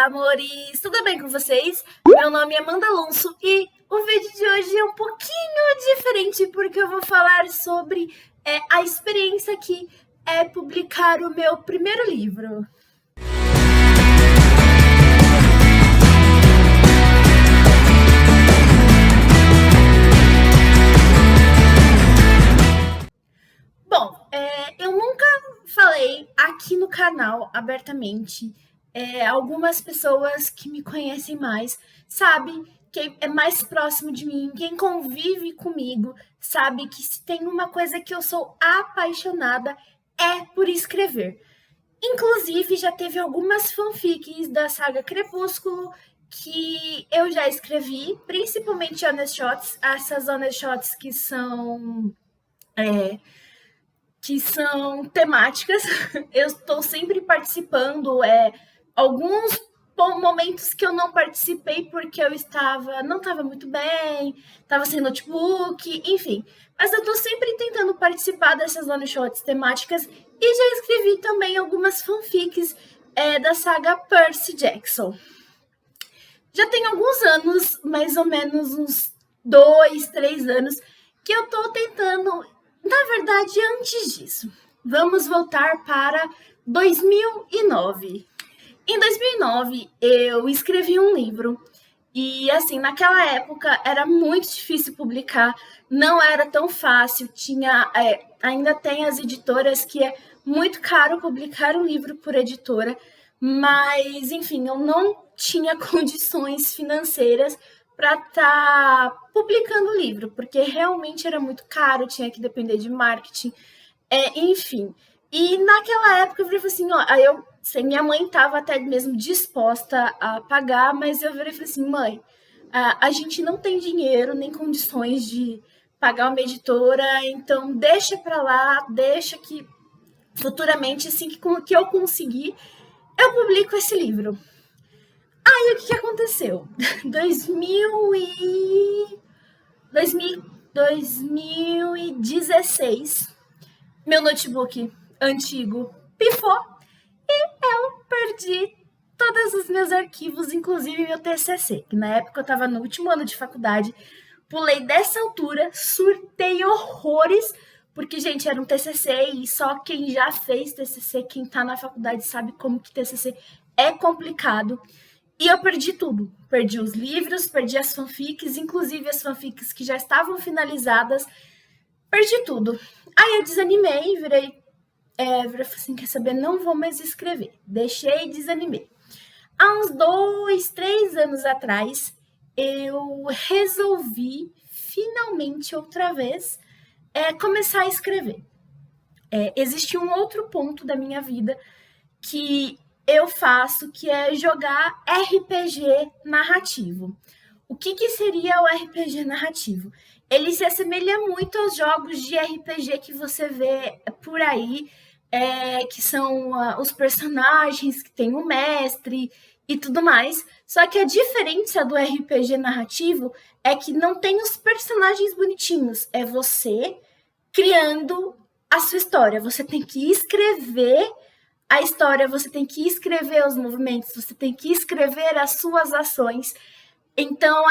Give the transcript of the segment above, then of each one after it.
amores! Tudo bem com vocês? Meu nome é Amanda Alonso e o vídeo de hoje é um pouquinho diferente porque eu vou falar sobre a experiência que é publicar o meu primeiro livro. Bom, eu nunca falei aqui no canal abertamente. Algumas pessoas que me conhecem mais sabem, quem é mais próximo de mim, quem convive comigo, sabe que se tem uma coisa que eu sou apaixonada é por escrever. Inclusive, já teve algumas fanfics da saga Crepúsculo que eu já escrevi, principalmente Honest Shots, essas Honest Shots que são temáticas. Eu estou sempre participando, alguns momentos que eu não participei porque eu não estava muito bem, estava sem notebook, enfim. Mas eu estou sempre tentando participar dessas one shots temáticas e já escrevi também algumas fanfics da saga Percy Jackson. Já tem alguns anos, mais ou menos uns 2, 3 anos, que eu estou tentando. Na verdade, antes disso, vamos voltar para 2009. Em 2009, eu escrevi um livro e, assim, naquela época era muito difícil publicar, não era tão fácil, ainda tem as editoras que é muito caro publicar um livro por editora, mas, enfim, eu não tinha condições financeiras para estar publicando o livro, porque realmente era muito caro, tinha que depender de marketing, enfim. E naquela época eu falei assim, minha mãe estava até mesmo disposta a pagar, mas eu falei assim, mãe, a gente não tem dinheiro nem condições de pagar uma editora, então deixa para lá, deixa que futuramente, assim que eu conseguir, eu publico esse livro. Aí, o que aconteceu? 2016, meu notebook antigo pifou e eu perdi todos os meus arquivos, inclusive meu TCC, que na época eu estava no último ano de faculdade. Pulei dessa altura, surtei horrores, porque, gente, era um TCC e só quem já fez TCC, quem está na faculdade sabe como que TCC é complicado. E eu perdi tudo. Perdi os livros, perdi as fanfics, inclusive as fanfics que já estavam finalizadas. Perdi tudo. Aí eu desanimei, virei assim, quer saber, não vou mais escrever. Deixei e desanimei. Há uns 2, 3 anos atrás, eu resolvi, finalmente, outra vez, começar a escrever. Existe um outro ponto da minha vida que eu faço, que é jogar RPG narrativo. O que seria o RPG narrativo? Ele se assemelha muito aos jogos de RPG que você vê por aí, que são os personagens, que tem o mestre e tudo mais. Só que a diferença do RPG narrativo é que não tem os personagens bonitinhos, é você criando a sua história. Você tem que escrever a história, você tem que escrever os movimentos, você tem que escrever as suas ações. Então,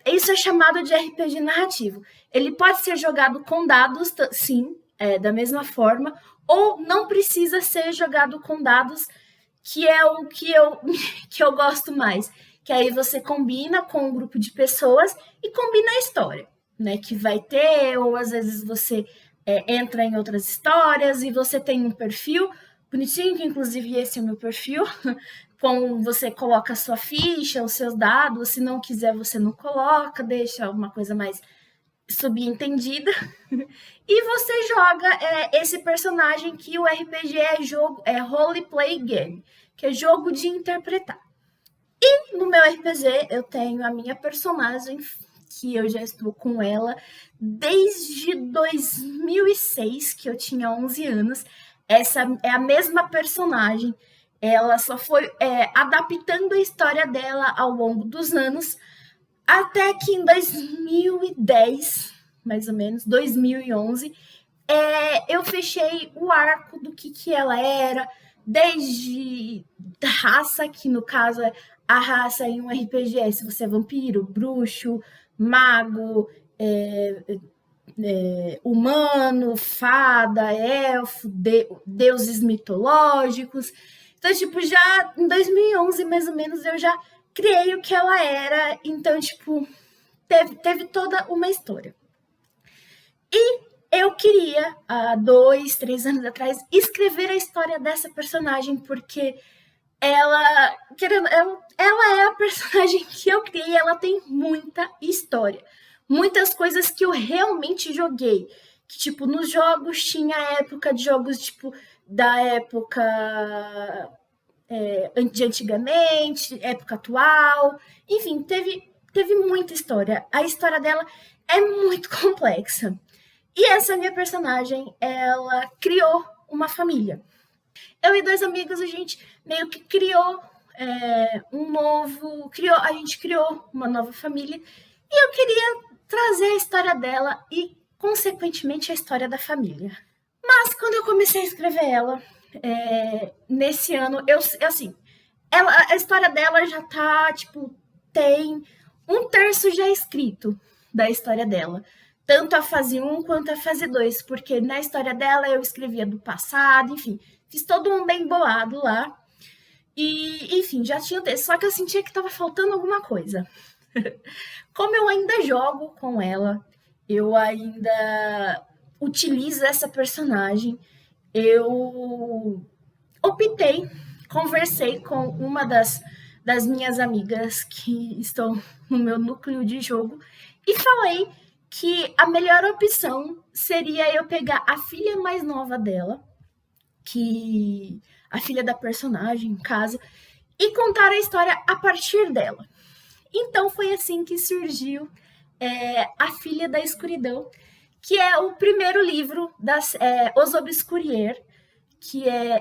isso é chamado de RPG narrativo. Ele pode ser jogado com dados, sim, da mesma forma, ou não precisa ser jogado com dados, que é o que eu gosto mais. Que aí você combina com um grupo de pessoas e combina a história, né? Que vai ter, ou às vezes você entra em outras histórias e você tem um perfil bonitinho, que inclusive esse é o meu perfil, como você coloca a sua ficha, os seus dados, se não quiser você não coloca, deixa uma coisa mais subentendida, e você joga esse personagem, que o RPG é roleplay game, que é jogo de interpretar. E no meu RPG eu tenho a minha personagem, que eu já estou com ela desde 2006, que eu tinha 11 anos, essa é a mesma personagem, ela só foi adaptando a história dela ao longo dos anos, até que em 2010, mais ou menos, 2011, eu fechei o arco do que ela era, desde raça, que no caso é a raça em um RPG, se você é vampiro, bruxo, mago, humano, fada, elfo, deuses mitológicos. Então, tipo, já em 2011, mais ou menos, eu já criei o que ela era. Então, tipo, teve toda uma história. E eu queria, há 2, 3 anos atrás, escrever a história dessa personagem, porque ela é a personagem que eu criei, ela tem muita história. Muitas coisas que eu realmente joguei. Que, tipo, nos jogos tinha época de jogos, tipo, da época de antigamente, época atual. Enfim, teve muita história. A história dela é muito complexa. E essa minha personagem, ela criou uma família. Eu e 2 amigos, a gente meio que criou a gente criou uma nova família. E eu queria trazer a história dela e, consequentemente, a história da família. Mas quando eu comecei a escrever ela, nesse ano, assim, a história dela já tá, tipo, tem 1/3 já escrito da história dela. Tanto a fase 1 quanto a fase 2, porque na história dela eu escrevia do passado, enfim, fiz todo um bem bolado lá. E, enfim, já tinha o texto, só que eu sentia que estava faltando alguma coisa. Como eu ainda jogo com ela, eu ainda utilizo essa personagem, eu optei, conversei com uma das minhas amigas que estão no meu núcleo de jogo e falei que a melhor opção seria eu pegar a filha mais nova dela, que a filha da personagem, em caso, e contar a história a partir dela. Então foi assim que surgiu A Filha da Escuridão, que é o primeiro livro das Os Obscuriers,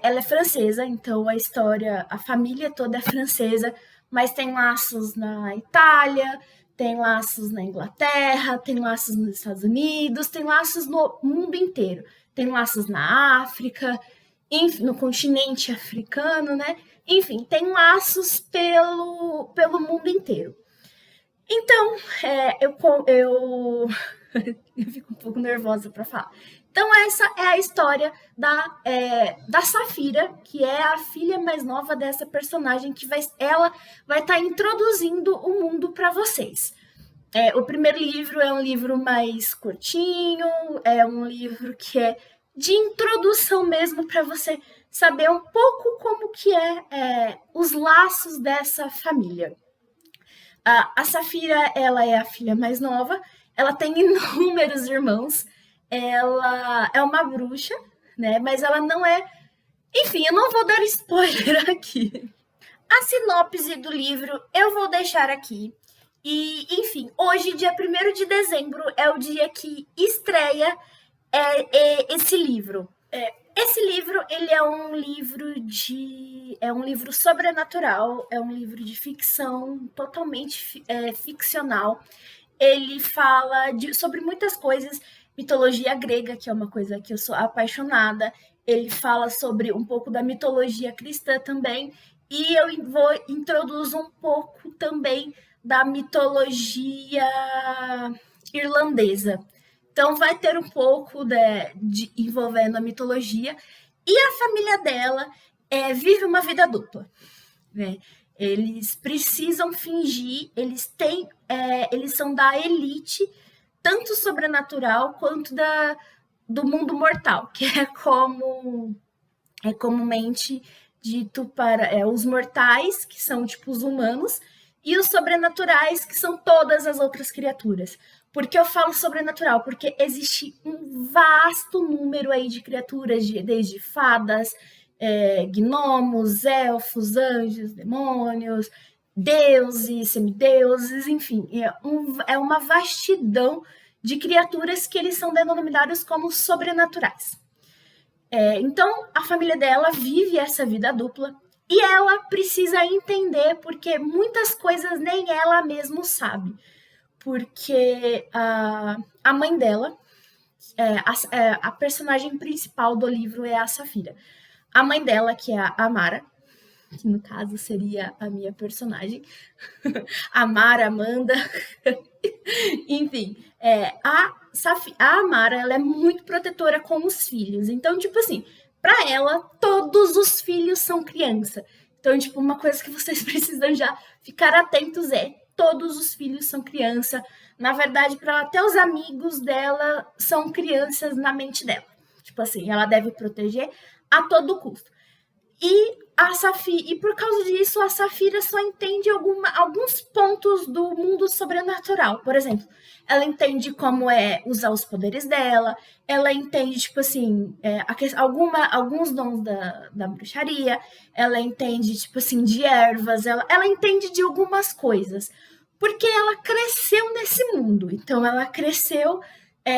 ela é francesa, então a história, a família toda é francesa, mas tem laços na Itália, tem laços na Inglaterra, tem laços nos Estados Unidos, tem laços no mundo inteiro. Tem laços na África, no continente africano, né? Enfim, tem laços pelo mundo inteiro. Então, eu fico um pouco nervosa para falar. Então, essa é a história da Safira, que é a filha mais nova dessa personagem, ela vai estar introduzindo o mundo para vocês. O primeiro livro é um livro mais curtinho, é um livro que é de introdução mesmo, para você saber um pouco como que os laços dessa família. A Safira, ela é a filha mais nova, ela tem inúmeros irmãos, ela é uma bruxa, né? Mas ela não é. Enfim, eu não vou dar spoiler aqui. A sinopse do livro eu vou deixar aqui. E, enfim, hoje, dia 1º de dezembro, é o dia que estreia esse livro. Esse livro, ele é um livro sobrenatural, é um livro de ficção, totalmente ficcional. Ele fala sobre muitas coisas, mitologia grega, que é uma coisa que eu sou apaixonada. Ele fala sobre um pouco da mitologia cristã também, e eu vou introduzir um pouco também da mitologia irlandesa. Então vai ter um pouco envolvendo a mitologia. E a família dela vive uma vida dupla, né? Eles precisam fingir, eles são da elite, tanto sobrenatural quanto do mundo mortal, que é comumente dito para os mortais, que são tipo os humanos, e os sobrenaturais, que são todas as outras criaturas. Por que eu falo sobrenatural? Porque existe um vasto número aí de criaturas, desde fadas, gnomos, elfos, anjos, demônios, deuses, semideuses, enfim, é uma vastidão de criaturas que eles são denominados como sobrenaturais. Então, a família dela vive essa vida dupla e ela precisa entender, porque muitas coisas nem ela mesma sabe. Porque a mãe dela, a personagem principal do livro é a Safira. A mãe dela, que é a Amara, que no caso seria a minha personagem, Amara, Amanda, enfim, a Amara, ela é muito protetora com os filhos. Então, tipo assim, para ela, todos os filhos são criança. Então, tipo, uma coisa que vocês precisam já ficar atentos é, todos os filhos são criança. Na verdade, para ela, até os amigos dela são crianças na mente dela. Tipo assim, ela deve proteger a todo custo. E por causa disso, a Safira só entende alguns pontos do mundo sobrenatural. Por exemplo, ela entende como é usar os poderes dela, ela entende, tipo assim, alguns dons da bruxaria, ela entende, tipo assim, de ervas, ela entende de algumas coisas. Porque ela cresceu nesse mundo. Então, ela cresceu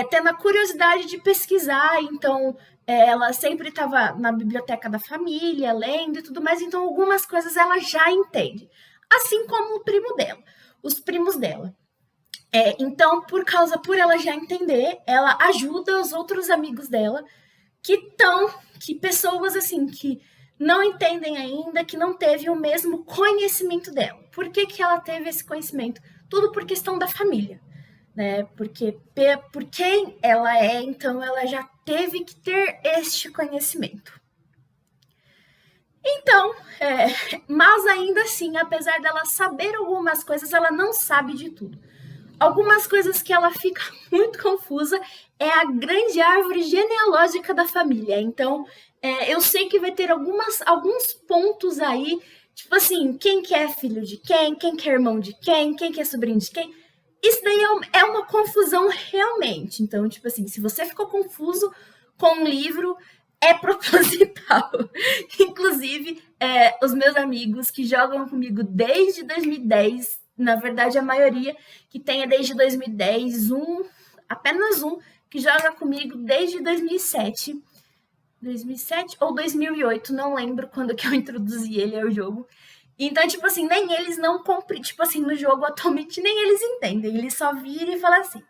tendo a curiosidade de pesquisar, então ela sempre estava na biblioteca da família, lendo e tudo mais, então algumas coisas ela já entende. Assim como o primo dela, os primos dela. Então, por ela já entender, ela ajuda os outros amigos dela, que pessoas assim, que não entendem ainda, que não teve o mesmo conhecimento dela. Por que ela teve esse conhecimento? Tudo por questão da família. Né? Porque por quem ela é, então ela já teve que ter este conhecimento. Então, mas ainda assim, apesar dela saber algumas coisas, ela não sabe de tudo. Algumas coisas que ela fica muito confusa é a grande árvore genealógica da família. Então, eu sei que vai ter alguns pontos aí, tipo assim, quem que é filho de quem que é irmão de quem que é sobrinho de quem. Isso daí é uma confusão realmente. Então, tipo assim, se você ficou confuso com um livro, é proposital. Inclusive, os meus amigos que jogam comigo desde 2010, na verdade, a maioria que tem é desde 2010, apenas um, que joga comigo desde 2007. 2007 ou 2008, não lembro quando que eu introduzi ele ao jogo. Então, tipo assim, nem eles não compreendem, tipo assim, no jogo atualmente nem eles entendem. Eles só viram e falam assim,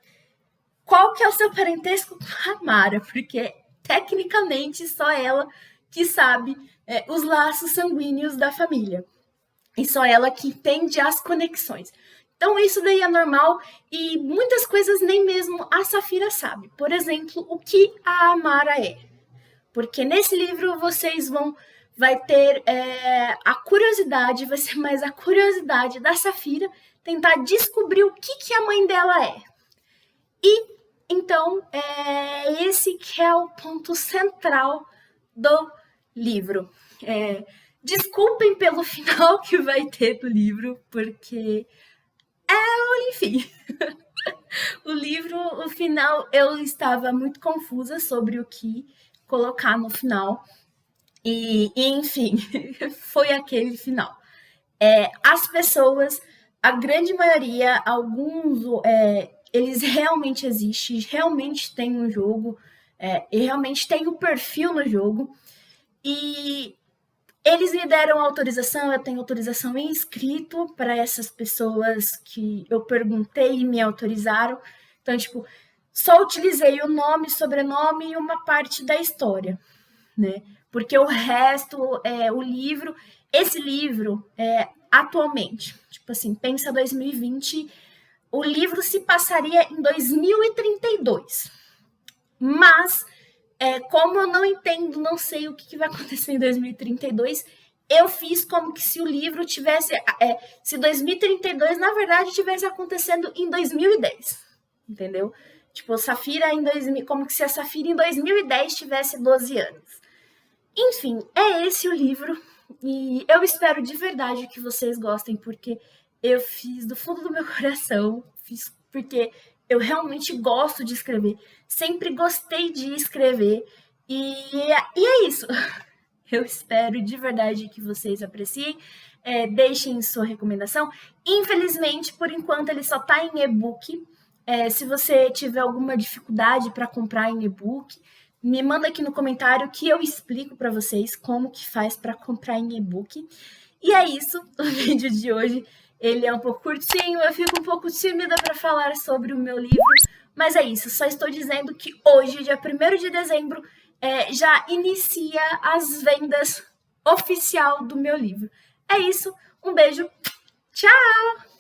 qual que é o seu parentesco com a Mara? Porque, tecnicamente, só ela que sabe os laços sanguíneos da família. E só ela que entende as conexões. Então, isso daí é normal e muitas coisas nem mesmo a Safira sabe. Por exemplo, o que a Amara é. Porque nesse livro vocês vai ter a curiosidade, vai ser mais a curiosidade da Safira tentar descobrir o que a mãe dela é. E então esse que é o ponto central do livro. Desculpem pelo final que vai ter do livro, porque enfim. O final, eu estava muito confusa sobre o que colocar no final. E enfim, foi aquele final. As pessoas, a grande maioria, eles realmente existem, realmente tem um jogo, e realmente tem o perfil no jogo. E eles me deram autorização, eu tenho autorização em escrito para essas pessoas que eu perguntei e me autorizaram. Então, tipo, só utilizei o nome, sobrenome e uma parte da história, né? Porque o resto, esse livro, atualmente, tipo assim, pensa 2020, o livro se passaria em 2032. Mas, como eu não entendo, não sei o que vai acontecer em 2032, eu fiz como que se o livro tivesse, se 2032, na verdade, tivesse acontecendo em 2010, entendeu? Tipo, Safira como que se a Safira em 2010 tivesse 12 anos. Enfim, é esse o livro e eu espero de verdade que vocês gostem, porque eu fiz do fundo do meu coração, fiz porque eu realmente gosto de escrever, sempre gostei de escrever e é isso. Eu espero de verdade que vocês apreciem, deixem sua recomendação. Infelizmente, por enquanto, ele só está em e-book. Se você tiver alguma dificuldade para comprar em e-book, me manda aqui no comentário que eu explico para vocês como que faz para comprar em e-book. E é isso, o vídeo de hoje. Ele é um pouco curtinho, eu fico um pouco tímida para falar sobre o meu livro, mas é isso, só estou dizendo que hoje, dia 1º de dezembro, já inicia as vendas oficial do meu livro. É isso, um beijo, tchau!